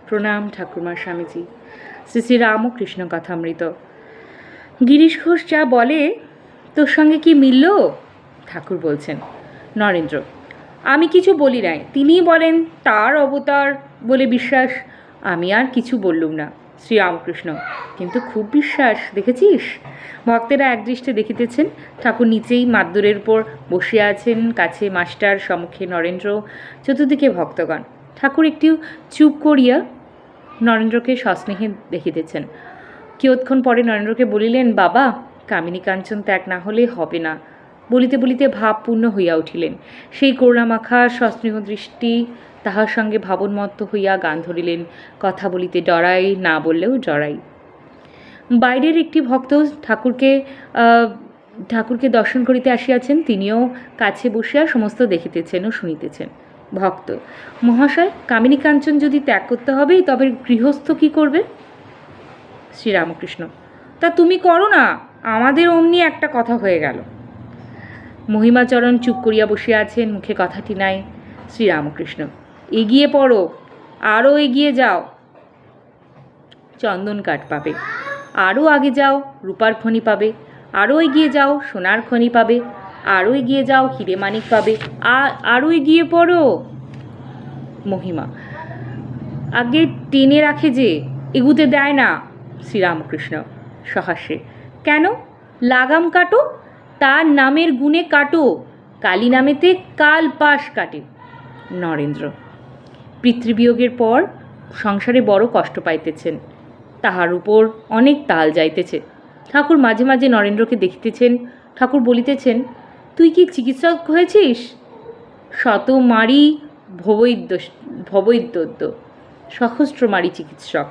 প্রণাম ঠাকুরমা স্বামীজি। শ্রী শ্রী রামকৃষ্ণ কথামৃত। গিরিশ ঘোষ যা বলে তোর সঙ্গে কি মিলল? ঠাকুর বলছেন। নরেন্দ্র: আমি কিছু বলি নাই, তিনিই বলেন তার অবতার বলে বিশ্বাস, আমি আর কিছু বললুম না। শ্রীরামকৃষ্ণ: কিন্তু খুব বিশ্বাস, দেখেছিস? ভক্তেরা একদৃষ্টে দেখিতেছেন। ঠাকুর নিচেই মাদ্দুরের উপর বসিয়া আছেন, কাছে মাস্টার, সম্মুখে নরেন্দ্র, চতুর্দিকে ভক্তগণ। ঠাকুর একটু চুপ করিয়া নরেন্দ্রকে সস্নেহে দেখিতেছেন। কিয়ৎক্ষণ পরে নরেন্দ্রকে বলিলেন, বাবা, কামিনী কাঞ্চন ত্যাগ না হলে হবে না। বলিতে বলিতে ভাবপূর্ণ হইয়া উঠিলেন। সেই করুণামাখা সস্নেহ দৃষ্টি তাহার সঙ্গে ভাবনমত্ত হইয়া গান ধরিলেন। কথা বলিতে ডরাই, না বললেও ডরাই। বাইরের একটি ভক্ত ঠাকুরকে দর্শন করিতে আসিয়াছেন। তিনিও কাছে বসিয়া সমস্ত দেখিতেছেন ও শুনিতেছেন। ভক্ত: মহাশয়, কামিনী কাঞ্চন যদি ত্যাগ করতে হবে, তবে গৃহস্থ কি করবে? শ্রীরামকৃষ্ণ: তা তুমি করো না, আমাদের অমনি একটা কথা হয়ে গেল। মহিমাচরণ চুপ করিয়া বসিয়া আছেন, মুখে কথাটি নাই। শ্রীরামকৃষ্ণ: এগিয়ে পড়ো, আরও এগিয়ে যাও, চন্দন কাঠ পাবে। আরও আগে যাও, রূপার খনি পাবে। আরও এগিয়ে যাও, সোনার খনি পাবে। আরও এগিয়ে যাও, হিরে মানিক পাবে। আরও এগিয়ে পড়ো। মহিমা: আগে টেনে রাখে যে, এগুতে দেয় না। শ্রীরামকৃষ্ণ সহাস্যে: কেন? লাগাম কাটো, তার নামের গুণে কাটো, কালী নামেতে কাল পাশ কাটে। নরেন্দ্র: পিতৃবিয়োগের পর সংসারে বড় কষ্ট পাইতেছেন, তাহার উপর অনেক তাল যাইতেছে। ঠাকুর মাঝে মাঝে নরেন্দ্রকে দেখিতেছেন। ঠাকুর বলিতেছেন, তুই কি চিকিৎসক হয়েছিস? শতমারি ভবৈদ্য, সহস্রমারি চিকিৎসক।